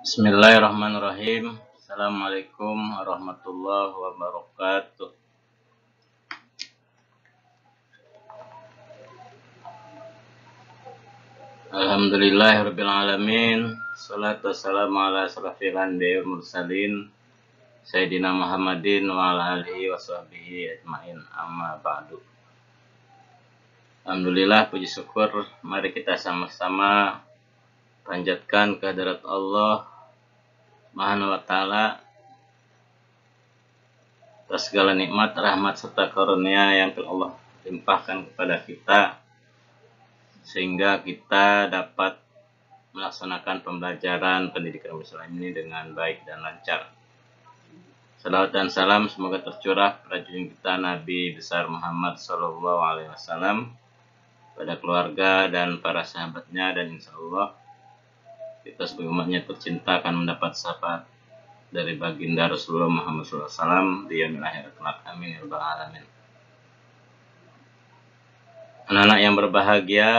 Bismillahirrahmanirrahim. Assalamualaikum warahmatullahi wabarakatuh. Alhamdulillahirabbil alamin. Shalatu wassalamu ala asrofil anbiya'i wal mursalin Sayyidina Muhammadin wa ala alihi washabbihi ajmain. Amma ba'du. Alhamdulillah, puji syukur, mari kita sama-sama panjatkan kehadirat Allah Subhanahu wa taala atas segala nikmat, rahmat serta karunia yang telah Allah limpahkan kepada kita sehingga kita dapat melaksanakan pembelajaran pendidikan Islam ini dengan baik dan lancar. Salawat dan salam semoga tercurah pada junjungan kita Nabi besar Muhammad SAW, pada keluarga dan para sahabatnya, dan insya Allah kita sebagai umatnya tercinta akan mendapat syafaat dari baginda Rasulullah Muhammad SAW di yaumil akhir kelak. Amin ya rabbal alamin. Anak-anak yang berbahagia,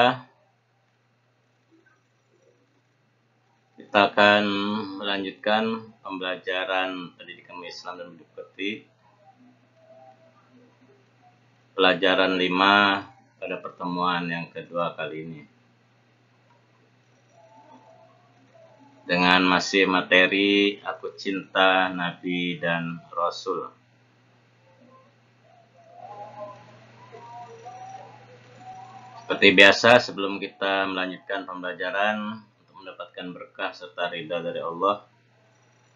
kita akan melanjutkan pembelajaran pendidikan Islam dan hidup pekerti, pelajaran 5 pada pertemuan yang kedua kali ini, dengan masih materi Aku Cinta Nabi dan Rasul. Seperti biasa, sebelum kita melanjutkan pembelajaran untuk mendapatkan berkah serta ridha dari Allah,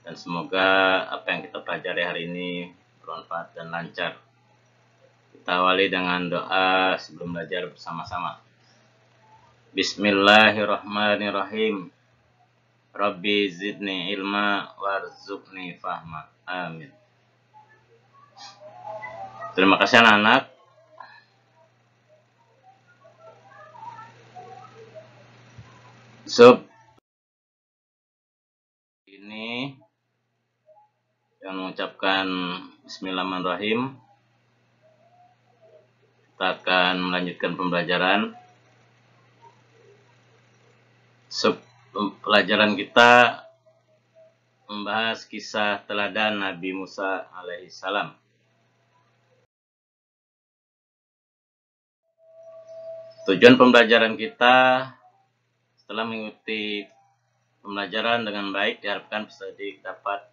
dan semoga apa yang kita pelajari hari ini bermanfaat dan lancar, kita awali dengan doa sebelum belajar bersama-sama. Bismillahirrahmanirrahim. Rabbi zidni ilma warzuqni fahma. Amin. Terima kasih anak-anak. Ini yang mengucapkan Bismillahirrahmanirrahim. Kita akan melanjutkan pembelajaran. Pelajaran kita membahas kisah teladan Nabi Musa alaihissalam. Tujuan pembelajaran kita setelah mengikuti pembelajaran dengan baik, diharapkan peserta didik dapat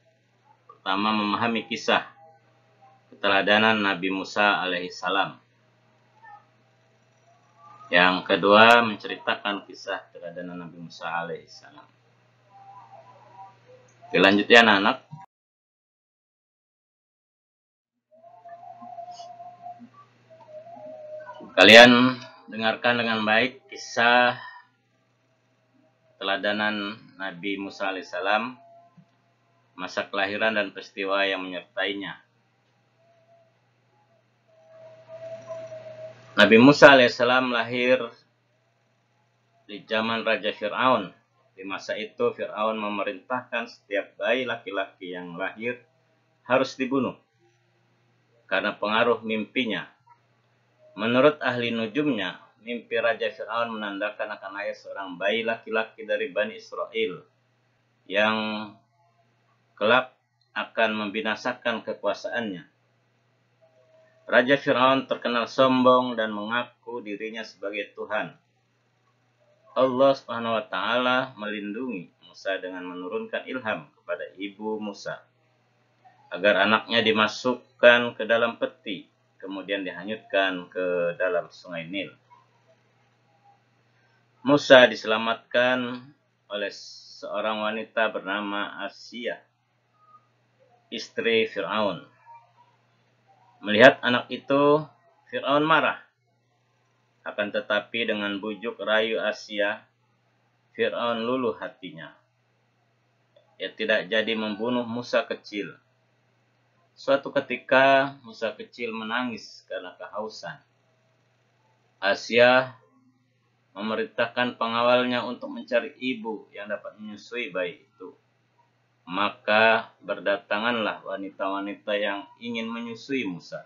pertama memahami kisah keteladanan Nabi Musa alaihissalam. Yang kedua, menceritakan kisah keteladanan Nabi Musa alaihissalam. Lanjut ya anak-anak. Kalian dengarkan dengan baik kisah keteladanan Nabi Musa alaihissalam, masa kelahiran dan peristiwa yang menyertainya. Nabi Musa alaihissalam lahir di zaman Raja Fir'aun. Di masa itu Fir'aun memerintahkan setiap bayi laki-laki yang lahir harus dibunuh karena pengaruh mimpinya. Menurut ahli nujumnya, mimpi Raja Fir'aun menandakan akan lahir seorang bayi laki-laki dari Bani Israel yang kelak akan membinasakan kekuasaannya. Raja Fir'aun terkenal sombong dan mengaku dirinya sebagai Tuhan. Allah Subhanahu wa taala melindungi Musa dengan menurunkan ilham kepada ibu Musa agar anaknya dimasukkan ke dalam peti, kemudian dihanyutkan ke dalam sungai Nil. Musa diselamatkan oleh seorang wanita bernama Asiyah, istri Fir'aun. Melihat anak itu, Fir'aun marah. Akan tetapi dengan bujuk rayu Asiyah, Fir'aun luluh hatinya. Ia tidak jadi membunuh Musa kecil. Suatu ketika Musa kecil menangis karena kehausan. Asiyah memerintahkan pengawalnya untuk mencari ibu yang dapat menyusui bayi itu. Maka berdatanganlah wanita-wanita yang ingin menyusui Musa.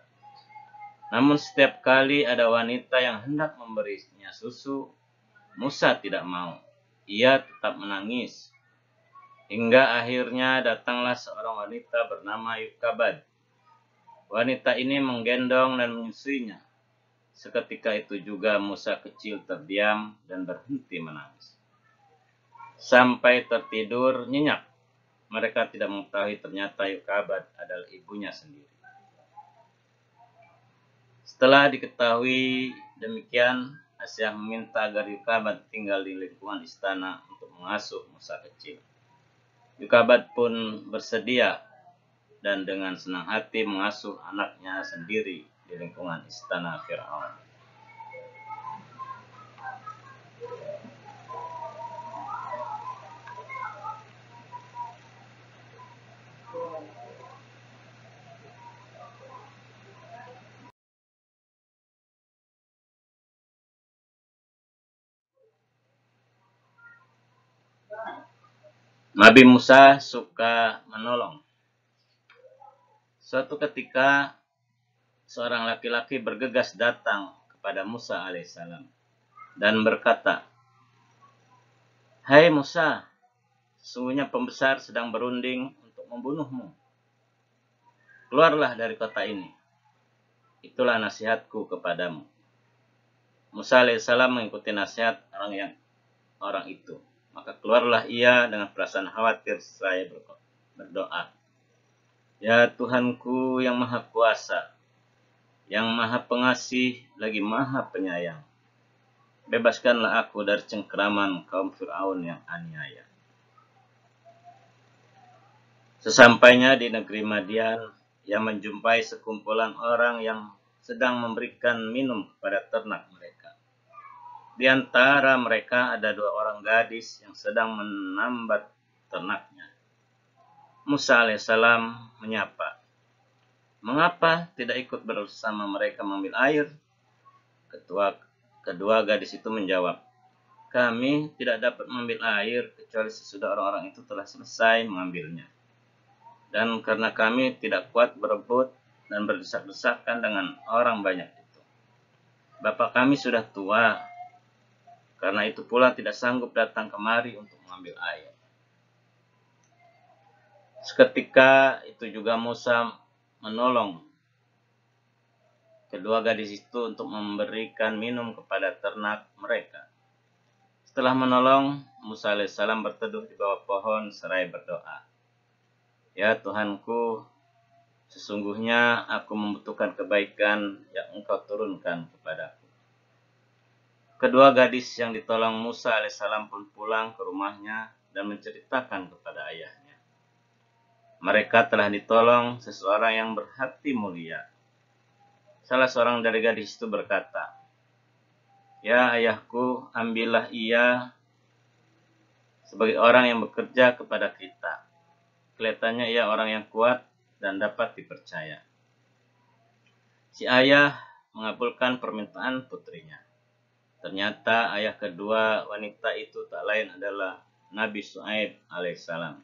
Namun setiap kali ada wanita yang hendak memberinya susu, Musa tidak mau. Ia tetap menangis. Hingga akhirnya datanglah seorang wanita bernama Yukabad. Wanita ini menggendong dan menyusuinya. Seketika itu juga Musa kecil terdiam dan berhenti menangis. Sampai tertidur nyenyak. Mereka tidak mengetahui ternyata Yukabad adalah ibunya sendiri. Setelah diketahui demikian, Asyah meminta agar Yukabad tinggal di lingkungan istana untuk mengasuh Musa kecil. Yukabad pun bersedia dan dengan senang hati mengasuh anaknya sendiri di lingkungan istana Fir'aun. Nabi Musa suka menolong. Suatu ketika, seorang laki-laki bergegas datang kepada Musa alaihissalam dan berkata, "Hai Musa, sesungguhnya pembesar sedang berunding untuk membunuhmu. Keluarlah dari kota ini. Itulah nasihatku kepadamu." Musa alaihissalam mengikuti nasihat orang itu. Maka keluarlah ia dengan perasaan khawatir seraya berdoa, "Ya Tuhanku yang Maha Kuasa, yang Maha Pengasih lagi Maha Penyayang, bebaskanlah aku dari cengkeraman kaum Fir'aun yang aniaya." Sesampainya di negeri Madian, ia menjumpai sekumpulan orang yang sedang memberikan minum kepada ternak mereka. Di antara mereka ada 2 orang gadis yang sedang menambat ternaknya. Musa alaihissalam menyapa, "Mengapa tidak ikut bersama mereka mengambil air?" Kedua gadis itu menjawab, "Kami tidak dapat mengambil air kecuali sesudah orang-orang itu telah selesai mengambilnya. Dan karena kami tidak kuat berebut dan berdesak-desakan dengan orang banyak itu. Bapak kami sudah tua, karena itu pula tidak sanggup datang kemari untuk mengambil air." Seketika itu juga Musa menolong kedua gadis itu untuk memberikan minum kepada ternak mereka. Setelah menolong, Musa alaihissalam berteduh di bawah pohon seraya berdoa, "Ya Tuhanku, sesungguhnya aku membutuhkan kebaikan yang Engkau turunkan kepadaku." Kedua gadis yang ditolong Musa alaihissalam pun pulang ke rumahnya dan menceritakan kepada ayahnya. Mereka telah ditolong seseorang yang berhati mulia. Salah seorang dari gadis itu berkata, "Ya ayahku, ambillah ia sebagai orang yang bekerja kepada kita. Kelihatannya ia orang yang kuat dan dapat dipercaya." Si ayah mengabulkan permintaan putrinya. Ternyata ayah kedua wanita itu tak lain adalah Nabi Syuaib alaihissalam.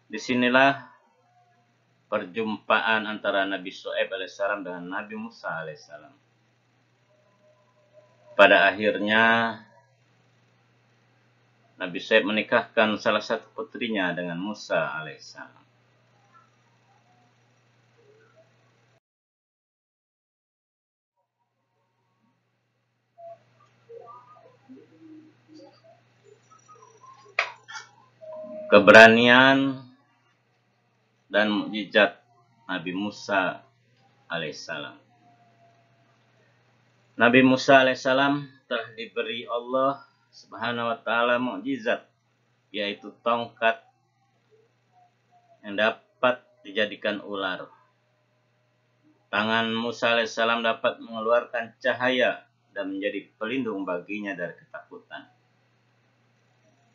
Disinilah perjumpaan antara Nabi Syuaib alaihissalam dengan Nabi Musa alaihissalam. Pada akhirnya Nabi Syuaib menikahkan salah satu putrinya dengan Musa alaihissalam. Keberanian dan mukjizat Nabi Musa alaihissalam. Nabi Musa alaihissalam telah diberi Allah subhanahu wa ta'ala mukjizat, yaitu tongkat yang dapat dijadikan ular. Tangan Musa alaihissalam dapat mengeluarkan cahaya dan menjadi pelindung baginya dari ketakutan.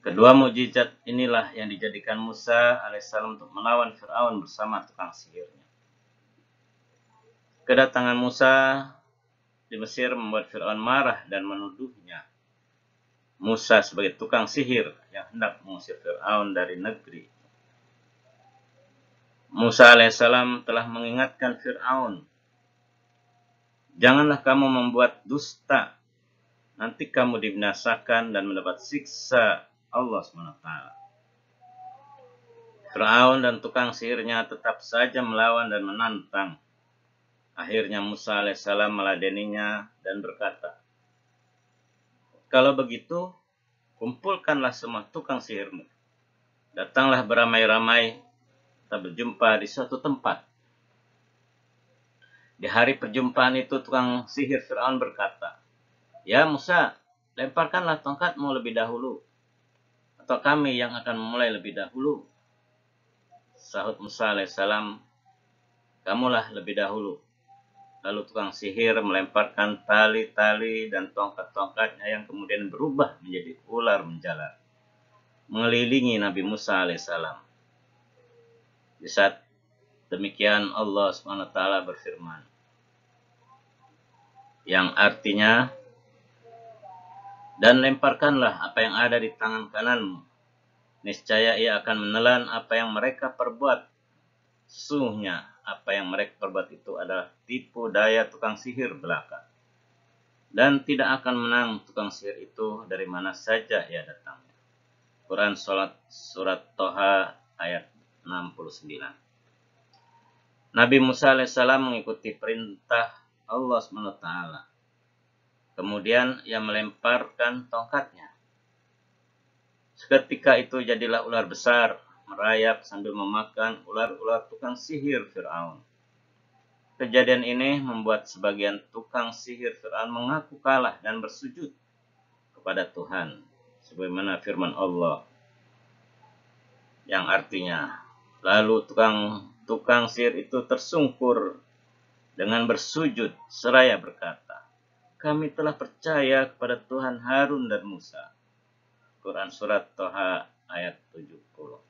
Kedua mukjizat inilah yang dijadikan Musa alaihissalam untuk melawan Fir'aun bersama tukang sihirnya. Kedatangan Musa di Mesir membuat Fir'aun marah dan menuduhnya Musa sebagai tukang sihir yang hendak mengusir Fir'aun dari negeri. Musa alaihissalam telah mengingatkan Fir'aun, "Janganlah kamu membuat dusta, nanti kamu dibinasakan dan mendapat siksa Allah SWT." Fir'aun dan tukang sihirnya tetap saja melawan dan menantang. Akhirnya Musa alaihissalam meladeninya dan berkata, "Kalau begitu, kumpulkanlah semua tukang sihirmu. Datanglah beramai-ramai, kita berjumpa di suatu tempat." Di hari perjumpaan itu tukang sihir Fir'aun berkata, "Ya Musa, lemparkanlah tongkatmu lebih dahulu, atau kami yang akan memulai lebih dahulu." Sahut Musa alaihissalam, "Kamulah lebih dahulu." Lalu tukang sihir melemparkan tali-tali dan tongkat-tongkatnya yang kemudian berubah menjadi ular menjalar, mengelilingi Nabi Musa alaihissalam. Di saat demikian Allah SWT berfirman, yang artinya, "Dan lemparkanlah apa yang ada di tangan kananmu. Niscaya ia akan menelan apa yang mereka perbuat. Sesungguhnya apa yang mereka perbuat itu adalah tipu daya tukang sihir belaka. Dan tidak akan menang tukang sihir itu dari mana saja ia datangnya." Quran Surat Toha ayat 69. Nabi Musa alaihissalam mengikuti perintah Allah SWT. Kemudian ia melemparkan tongkatnya. Seketika itu jadilah ular besar, merayap sambil memakan ular-ular tukang sihir Fir'aun. Kejadian ini membuat sebagian tukang sihir Fir'aun mengaku kalah dan bersujud kepada Tuhan, sebagaimana firman Allah, yang artinya, lalu tukang sihir itu tersungkur dengan bersujud seraya berkata, "Kami telah percaya kepada Tuhan Harun dan Musa." Quran Surat Toha ayat 70.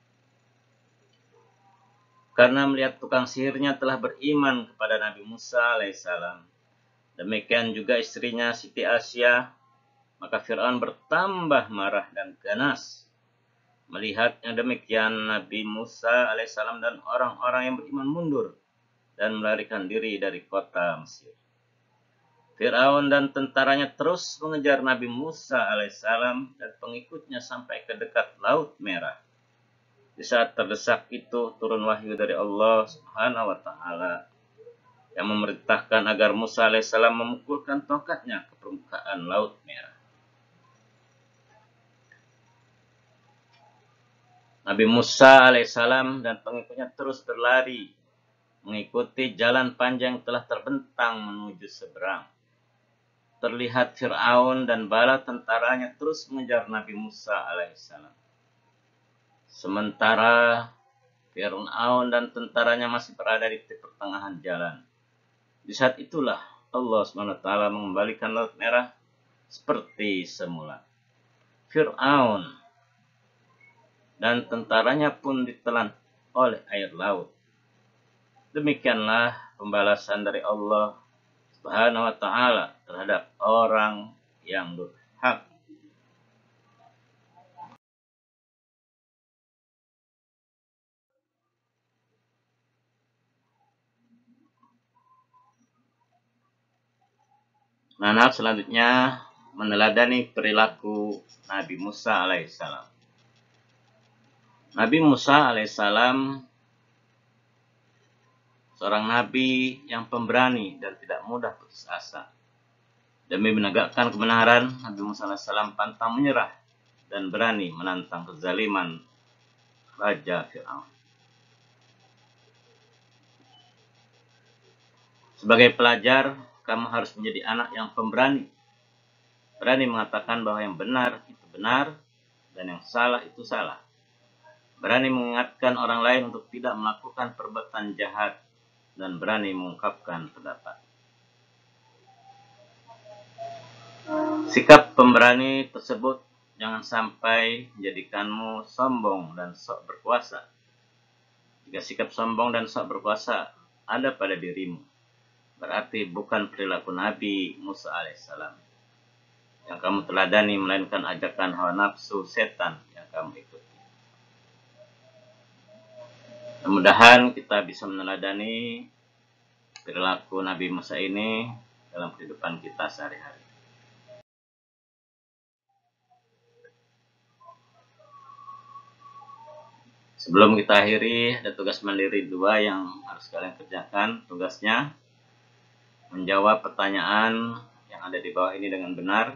Karena melihat tukang sihirnya telah beriman kepada Nabi Musa alaihissalam, demikian juga istrinya Siti Asia, maka Fir'aun bertambah marah dan ganas. Melihatnya demikian, Nabi Musa alaihissalam dan orang-orang yang beriman mundur dan melarikan diri dari kota Mesir. Fir'aun dan tentaranya terus mengejar Nabi Musa alaihissalam dan pengikutnya sampai ke dekat Laut Merah. Di saat terdesak itu turun wahyu dari Allah Subhanahu wa Ta'ala yang memerintahkan agar Musa alaihissalam memukulkan tongkatnya ke permukaan Laut Merah. Nabi Musa alaihissalam dan pengikutnya terus berlari mengikuti jalan panjang telah terbentang menuju seberang. Terlihat Fir'aun dan bala tentaranya terus mengejar Nabi Musa alaihissalam. Sementara Fir'aun dan tentaranya masih berada di pertengahan jalan. Di saat itulah Allah SWT mengembalikan Laut Merah seperti semula. Fir'aun dan tentaranya pun ditelan oleh air laut. Demikianlah pembalasan dari Allah Subhanahu wa Ta'ala terhadap orang yang durhaka. Nah, selanjutnya meneladani perilaku Nabi Musa alaihissalam. Nabi Musa alaihissalam seorang nabi yang pemberani dan tidak mudah putus asa. Demi menegakkan kebenaran, Nabi Musa alaihissalam pantang menyerah dan berani menantang kezaliman Raja Fir'aun. Sebagai pelajar, kamu harus menjadi anak yang pemberani. Berani mengatakan bahwa yang benar itu benar dan yang salah itu salah. Berani mengingatkan orang lain untuk tidak melakukan perbuatan jahat dan berani mengungkapkan pendapat. Sikap pemberani tersebut jangan sampai menjadikanmu sombong dan sok berkuasa. Jika sikap sombong dan sok berkuasa ada pada dirimu, berarti bukan perilaku Nabi Musa alaihissalam yang kamu teladani, melainkan ajakan hawa nafsu setan yang kamu ikuti. Mudah-mudahan kita bisa meneladani perilaku Nabi Musa ini dalam kehidupan kita sehari-hari. Sebelum kita akhiri, ada tugas mandiri 2 yang harus kalian kerjakan. Tugasnya menjawab pertanyaan yang ada di bawah ini dengan benar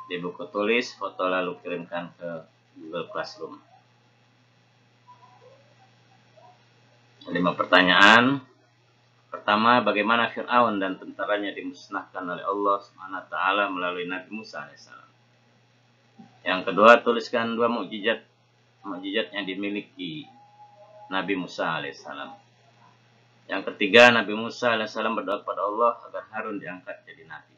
di buku tulis, foto lalu kirimkan ke Google Classroom. 5 pertanyaan. Pertama, bagaimana Fir'aun dan tentaranya dimusnahkan oleh Allah SWT melalui Nabi Musa AS. Yang kedua, tuliskan 2 mukjizat yang dimiliki Nabi Musa AS. Yang ketiga, Nabi Musa AS berdoa kepada Allah agar Harun diangkat jadi nabi.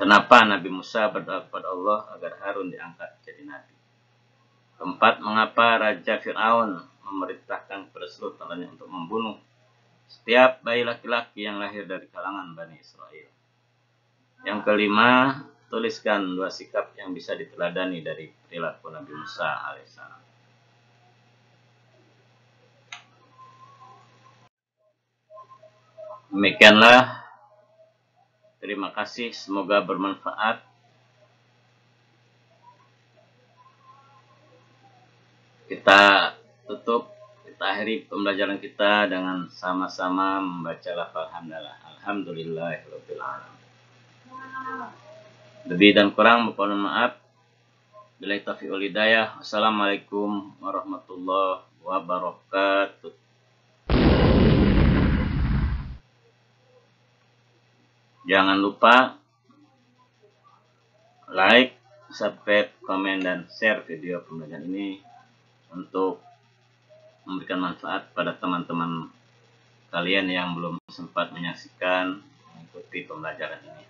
Kenapa Nabi Musa berdoa kepada Allah agar Harun diangkat jadi nabi? Keempat, mengapa Raja Fir'aun memerintahkan kepada seluruh tentaranya untuk membunuh setiap bayi laki-laki yang lahir dari kalangan Bani Israel? Yang kelima, tuliskan 2 sikap yang bisa diteladani dari perilaku Nabi Musa alaihissalam. Demikianlah. Terima kasih, semoga bermanfaat. Kita tutup, kita akhiri pembelajaran kita dengan sama-sama membaca lafal hamdalah. Alhamdulillahirabbil alamin. Lebih dan kurang mohon maaf. Billahi taufiq wal hidayah. Wassalamualaikum warahmatullahi wabarakatuh. Jangan lupa like, subscribe, komen, dan share video pembelajaran ini untuk memberikan manfaat pada teman-teman kalian yang belum sempat menyaksikan mengikuti pembelajaran ini.